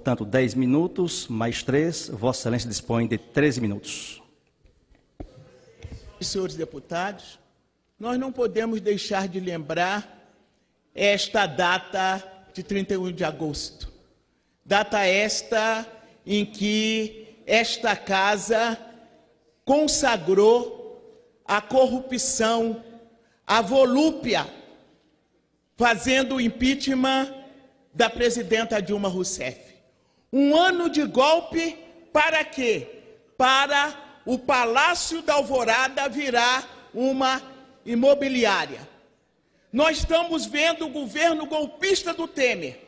Portanto, 10 minutos, mais 3, Vossa Excelência dispõe de 13 minutos. Senhores deputados, nós não podemos deixar de lembrar esta data de 31 de agosto. Data esta em que esta casa consagrou a corrupção, a volúpia, fazendo o impeachment da presidenta Dilma Rousseff. Um ano de golpe para quê? Para o Palácio da Alvorada virar uma imobiliária. Nós estamos vendo o governo golpista do Temer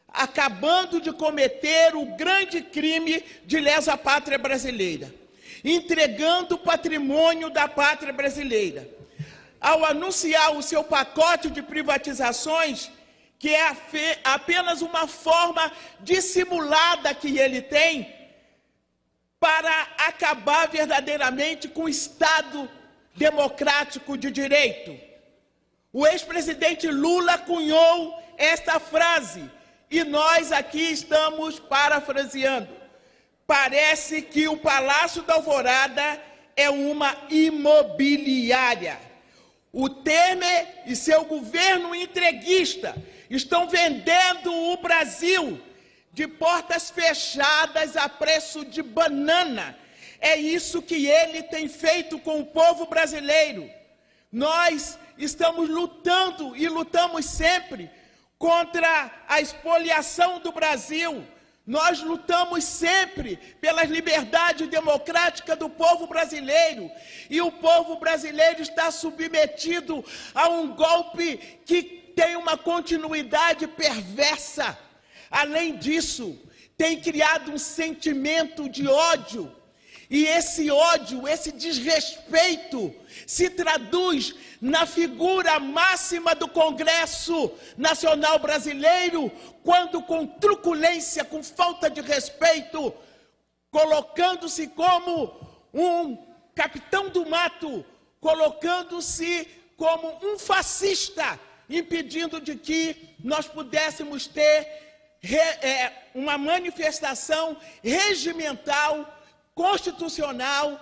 acabando de cometer o grande crime de lesa pátria brasileira, entregando o patrimônio da pátria brasileira. Ao anunciar o seu pacote de privatizações, que é apenas uma forma dissimulada que ele tem para acabar verdadeiramente com o Estado democrático de direito. O ex-presidente Lula cunhou esta frase, e nós aqui estamos parafraseando. Parece que o Palácio da Alvorada é uma imobiliária. O Temer e seu governo entreguista estão vendendo o Brasil de portas fechadas a preço de banana. É isso que ele tem feito com o povo brasileiro. Nós estamos lutando e lutamos sempre contra a expoliação do Brasil. Nós lutamos sempre pelas liberdades democráticas do povo brasileiro. E o povo brasileiro está submetido a um golpe que tem uma continuidade perversa. Além disso, tem criado um sentimento de ódio. E esse ódio, esse desrespeito, se traduz na figura máxima do Congresso Nacional Brasileiro, quando com truculência, com falta de respeito, colocando-se como um capitão do mato, colocando-se como um fascista, impedindo de que nós pudéssemos ter uma manifestação regimental, constitucional,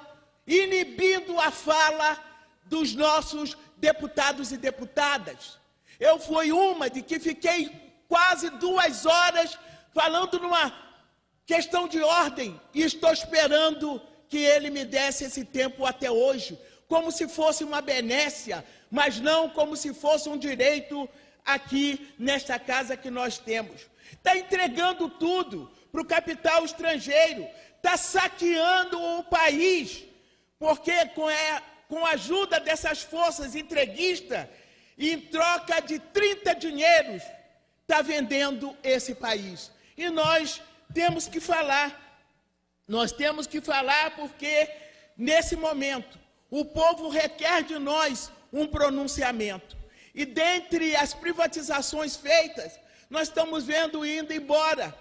inibindo a fala dos nossos deputados e deputadas. Eu fui uma de que fiquei quase 2 horas falando numa questão de ordem e estou esperando que ele me desse esse tempo até hoje, como se fosse uma benécia, mas não como se fosse um direito aqui nesta casa que nós temos. Está entregando tudo para o capital estrangeiro, está saqueando o país, porque com a ajuda dessas forças entreguistas, em troca de 30 dinheiros, está vendendo esse país. E nós temos que falar porque, nesse momento, o povo requer de nós um pronunciamento. E dentre as privatizações feitas, nós estamos vendo indo embora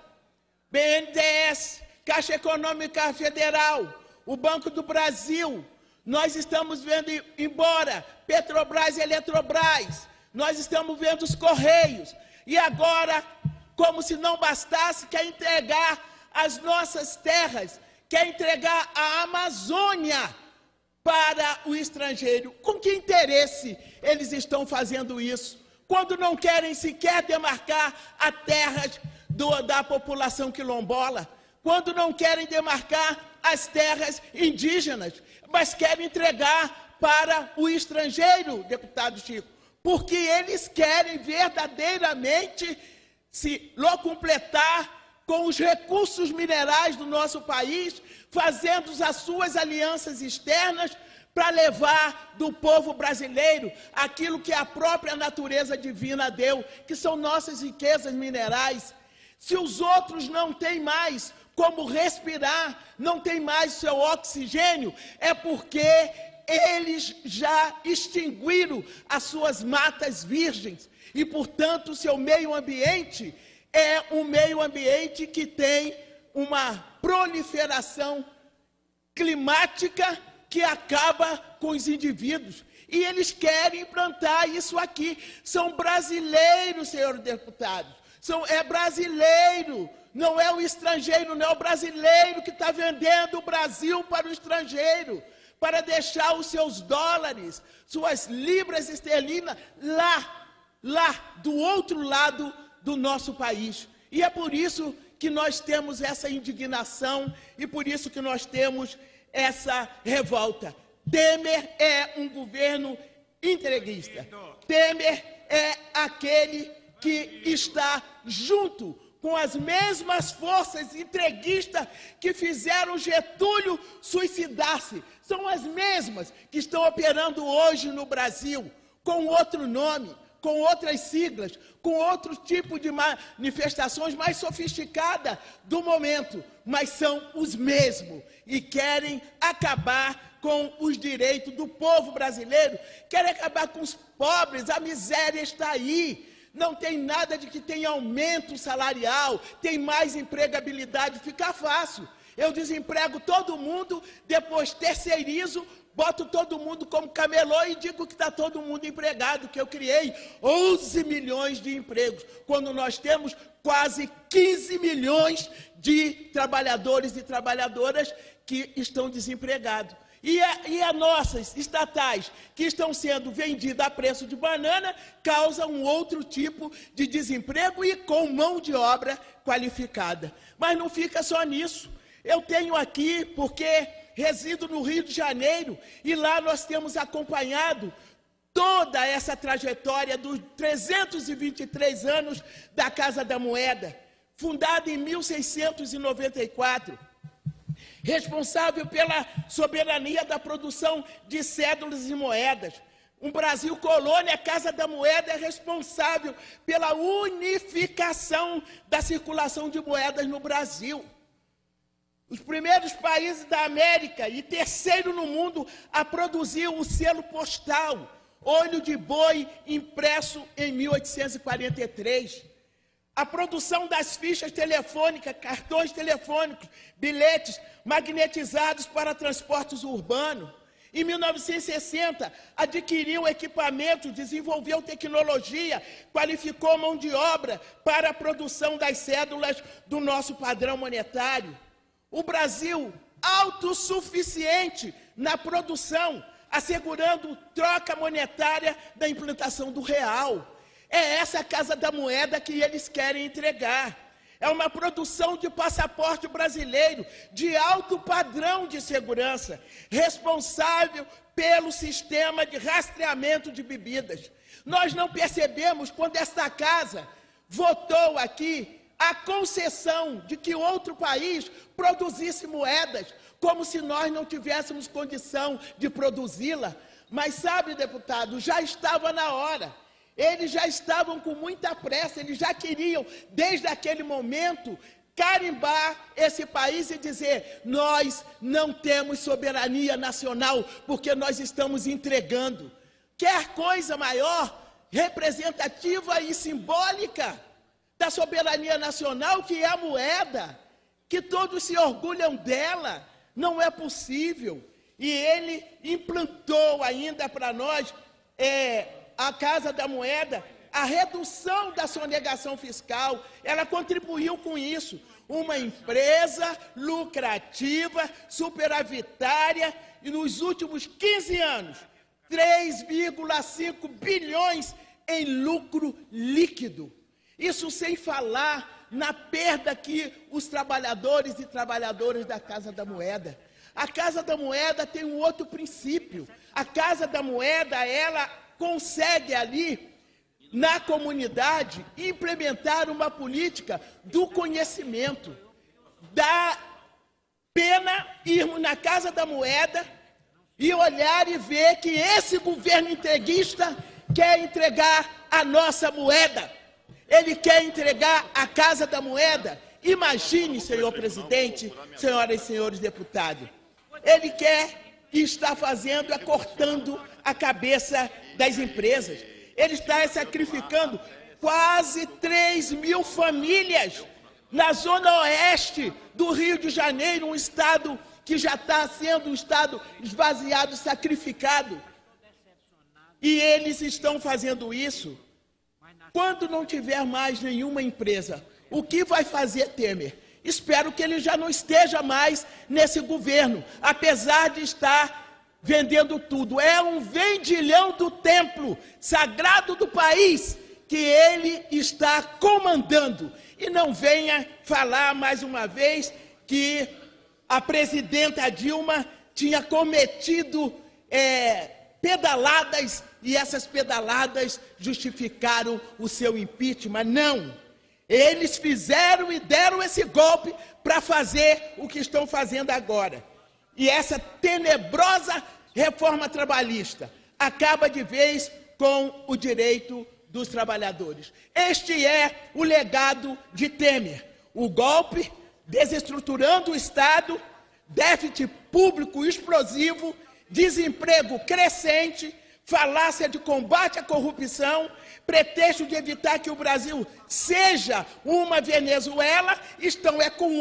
BNDES, Caixa Econômica Federal, o Banco do Brasil. Nós estamos vendo embora Petrobras e Eletrobras. Nós estamos vendo os Correios. E agora, como se não bastasse, quer entregar as nossas terras, quer entregar a Amazônia para o estrangeiro. Com que interesse eles estão fazendo isso? Quando não querem sequer demarcar as terras da população quilombola, quando não querem demarcar as terras indígenas, mas querem entregar para o estrangeiro, deputado Chico, porque eles querem verdadeiramente se locompletar com os recursos minerais do nosso país, fazendo as suas alianças externas para levar do povo brasileiro aquilo que a própria natureza divina deu, que são nossas riquezas minerais. Se os outros não têm mais como respirar, não tem mais seu oxigênio, é porque eles já extinguiram as suas matas virgens e, portanto, o seu meio ambiente é um meio ambiente que tem uma proliferação climática que acaba com os indivíduos. E eles querem implantar isso aqui. São brasileiros, senhores deputados. É brasileiro Não é o estrangeiro, não é o brasileiro que está vendendo o Brasil para o estrangeiro, para deixar os seus dólares, suas libras esterlinas lá do outro lado do nosso país. E é por isso que nós temos essa indignação e por isso que nós temos essa revolta. Temer é um governo entreguista. Temer é aquele que está junto com as mesmas forças entreguistas que fizeram Getúlio suicidar-se. São as mesmas que estão operando hoje no Brasil, com outro nome, com outras siglas, com outro tipo de manifestações mais sofisticadas do momento, mas são os mesmos e querem acabar com os direitos do povo brasileiro, querem acabar com os pobres, a miséria está aí. Não tem nada de que tem aumento salarial, tem mais empregabilidade, fica fácil. Eu desemprego todo mundo, depois terceirizo, boto todo mundo como camelô e digo que está todo mundo empregado, que eu criei 11 milhões de empregos, quando nós temos quase 15 milhões de trabalhadores e trabalhadoras que estão desempregados. E as nossas estatais, que estão sendo vendidas a preço de banana, causam um outro tipo de desemprego e com mão de obra qualificada. Mas não fica só nisso. Eu tenho aqui, porque resido no Rio de Janeiro, e lá nós temos acompanhado toda essa trajetória dos 323 anos da Casa da Moeda, fundada em 1694. Responsável pela soberania da produção de cédulas e moedas. Um Brasil colônia, a Casa da Moeda é responsável pela unificação da circulação de moedas no Brasil. Os primeiros países da América e terceiro no mundo a produzir o selo postal, olho de boi, impresso em 1843. A produção das fichas telefônicas, cartões telefônicos, bilhetes magnetizados para transportes urbanos. Em 1960, adquiriu equipamento, desenvolveu tecnologia, qualificou mão de obra para a produção das cédulas do nosso padrão monetário. O Brasil, autossuficiente na produção, assegurando troca monetária da implantação do real. É essa Casa da Moeda que eles querem entregar. É uma produção de passaporte brasileiro de alto padrão de segurança, responsável pelo sistema de rastreamento de bebidas. Nós não percebemos quando esta casa votou aqui a concessão de que outro país produzisse moedas, como se nós não tivéssemos condição de produzi-la. Mas sabe, deputado, já estava na hora. Eles já estavam com muita pressa, eles já queriam, desde aquele momento, carimbar esse país e dizer: nós não temos soberania nacional, porque nós estamos entregando. Quer coisa maior, representativa e simbólica da soberania nacional, que é a moeda, que todos se orgulham dela? Não é possível. E ele implantou ainda para nós, a Casa da Moeda, a redução da sonegação fiscal. Ela contribuiu com isso. Uma empresa lucrativa, superavitária, e nos últimos 15 anos, 3,5 bilhões em lucro líquido. Isso sem falar na perda que os trabalhadores e trabalhadoras da Casa da Moeda. A Casa da Moeda tem um outro princípio. A Casa da Moeda, ela consegue ali, na comunidade, implementar uma política do conhecimento. Dá pena irmos na Casa da Moeda e olhar e ver que esse governo entreguista quer entregar a nossa moeda. Ele quer entregar a Casa da Moeda. Imagine, senhor presidente, senhoras e senhores deputados, ele quer e está fazendo, cortando a cabeça das empresas. Ele está sacrificando quase 3 mil famílias na zona oeste do Rio de Janeiro, um estado que já está sendo um estado esvaziado, sacrificado. E eles estão fazendo isso quando não tiver mais nenhuma empresa O que vai fazer Temer? Espero que ele já não esteja mais nesse governo, apesar de estar vendendo tudo. É um vendilhão do templo sagrado do país que ele está comandando. E não venha falar mais uma vez que a presidenta Dilma tinha cometido pedaladas e essas pedaladas justificaram o seu impeachment. Não! Eles fizeram e deram esse golpe para fazer o que estão fazendo agora. E essa tenebrosa reforma trabalhista acaba de vez com o direito dos trabalhadores. Este é o legado de Temer. O golpe, desestruturando o Estado, déficit público explosivo, desemprego crescente, falácia de combate à corrupção, pretexto de evitar que o Brasil seja uma Venezuela, estão com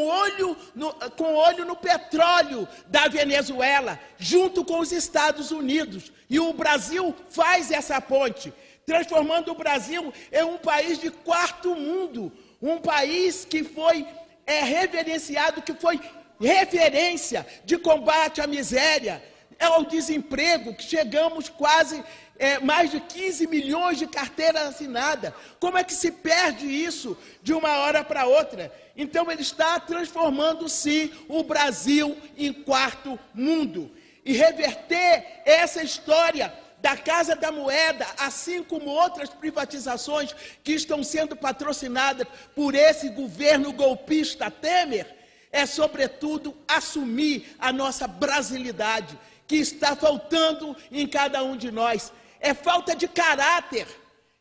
olho no petróleo da Venezuela, junto com os Estados Unidos. E o Brasil faz essa ponte, transformando o Brasil em um país de quarto mundo, um país que foi reverenciado, que foi referência de combate à miséria, ao desemprego, que chegamos quase mais de 15 milhões de carteiras assinadas. Como é que se perde isso de uma hora para outra? Então ele está transformando, sim, o Brasil em quarto mundo. E reverter essa história da Casa da Moeda, assim como outras privatizações que estão sendo patrocinadas por esse governo golpista Temer, é, sobretudo, assumir a nossa brasilidade, que está faltando em cada um de nós. É falta de caráter,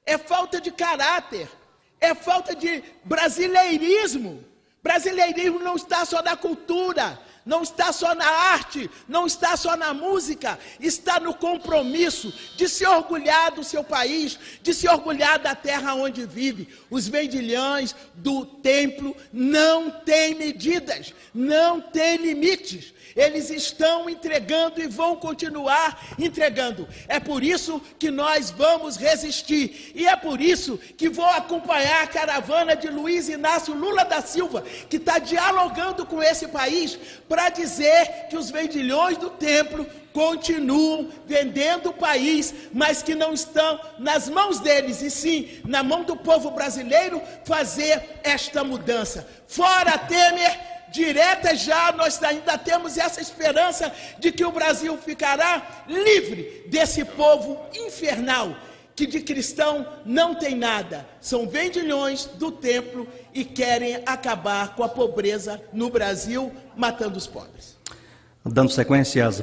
é falta de caráter, é falta de brasileirismo. Brasileirismo não está só na cultura, não está só na arte, não está só na música, está no compromisso de se orgulhar do seu país, de se orgulhar da terra onde vive. Os vendilhões do templo não têm medidas, não têm limites. Eles estão entregando e vão continuar entregando. É por isso que nós vamos resistir. E é por isso que vou acompanhar a caravana de Luiz Inácio Lula da Silva, que está dialogando com esse país, para dizer que os vendilhões do templo continuam vendendo o país, mas que não estão nas mãos deles, e sim na mão do povo brasileiro, fazer esta mudança. Fora Temer! Direta já, nós ainda temos essa esperança de que o Brasil ficará livre desse povo infernal, que de cristão não tem nada. São vendilhões do templo e querem acabar com a pobreza no Brasil, matando os pobres. Dando sequência às